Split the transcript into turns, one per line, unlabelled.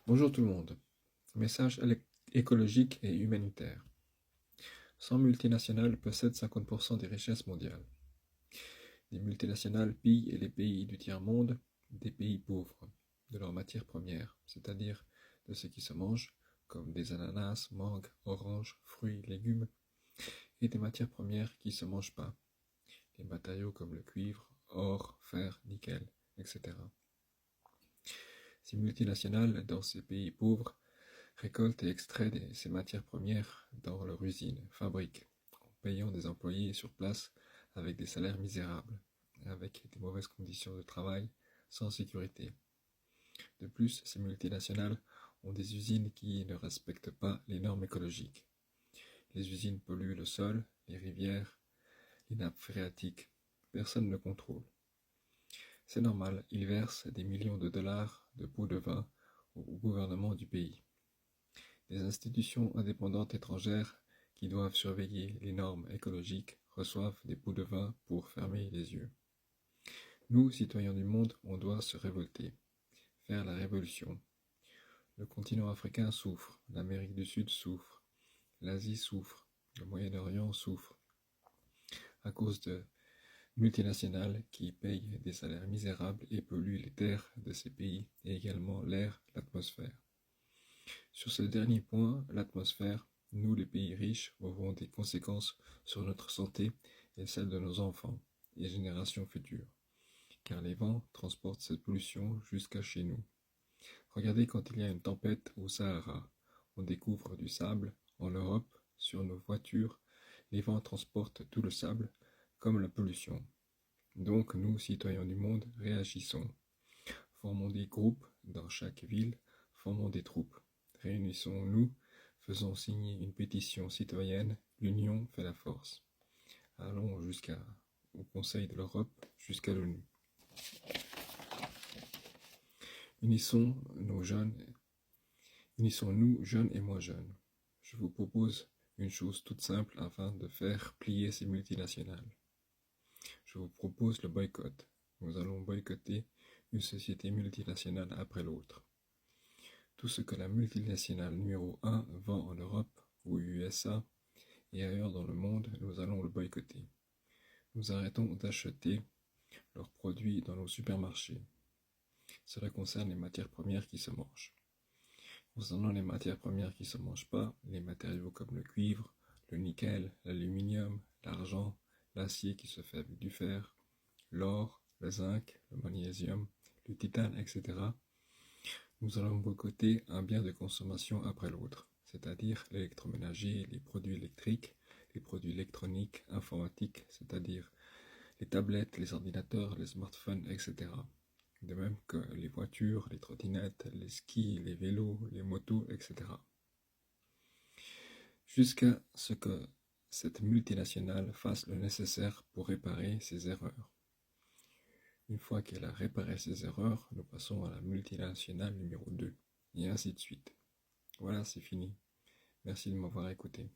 Bonjour tout le monde. Message écologique et humanitaire. 100 multinationales possèdent 50% des richesses mondiales. Les multinationales pillent les pays du tiers-monde, des pays pauvres, de leurs matières premières, c'est-à-dire de ce qui se mange, comme des ananas, mangues, oranges, fruits, légumes, et des matières premières qui ne se mangent pas, les matériaux comme le cuivre, or, fer, nickel, etc. Ces multinationales, dans ces pays pauvres, récoltent et extraient ces matières premières dans leur usine, fabriquent, en payant des employés sur place avec des salaires misérables, avec des mauvaises conditions de travail, sans sécurité. De plus, ces multinationales ont des usines qui ne respectent pas les normes écologiques. Les usines polluent le sol, les rivières, les nappes phréatiques. Personne ne contrôle. C'est normal, ils versent des millions de dollars de pots de vin au gouvernement du pays. Des institutions indépendantes étrangères qui doivent surveiller les normes écologiques reçoivent des pots de vin pour fermer les yeux. Nous, citoyens du monde, on doit se révolter, faire la révolution. Le continent africain souffre, l'Amérique du Sud souffre, l'Asie souffre, le Moyen-Orient souffre, à cause de multinationales qui payent des salaires misérables et polluent les terres de ces pays et également l'air, l'atmosphère. Sur ce dernier point, l'atmosphère, nous les pays riches aurons des conséquences sur notre santé et celle de nos enfants et générations futures, car les vents transportent cette pollution jusqu'à chez nous. Regardez quand il y a une tempête au Sahara, on découvre du sable en Europe, sur nos voitures, les vents transportent tout le sable comme la pollution. Donc nous, citoyens du monde, réagissons. Formons des groupes dans chaque ville, formons des troupes. Réunissons-nous, faisons signer une pétition citoyenne, l'union fait la force. Allons jusqu'au Conseil de l'Europe, jusqu'à l'ONU. Unissons-nous, jeunes et moins jeunes. Je vous propose une chose toute simple afin de faire plier ces multinationales. Je vous propose le boycott. Nous allons boycotter une société multinationale après l'autre. Tout ce que la multinationale numéro 1 vend en Europe, aux USA et ailleurs dans le monde, nous allons le boycotter. Nous arrêtons d'acheter leurs produits dans nos supermarchés. Cela concerne les matières premières qui se mangent. Concernant les matières premières qui ne se mangent pas, les matériaux comme le cuivre, le nickel, l'aluminium, l'argent, l'acier qui se fait avec du fer, l'or, le zinc, le magnésium, le titane, etc. Nous allons boycotter un bien de consommation après l'autre, c'est-à-dire l'électroménager, les produits électriques, les produits électroniques, informatiques, c'est-à-dire les tablettes, les ordinateurs, les smartphones, etc. De même que les voitures, les trottinettes, les skis, les vélos, les motos, etc. Jusqu'à ce que cette multinationale fasse le nécessaire pour réparer ses erreurs. Une fois qu'elle a réparé ses erreurs, nous passons à la multinationale numéro 2, et ainsi de suite. Voilà, c'est fini. Merci de m'avoir écouté.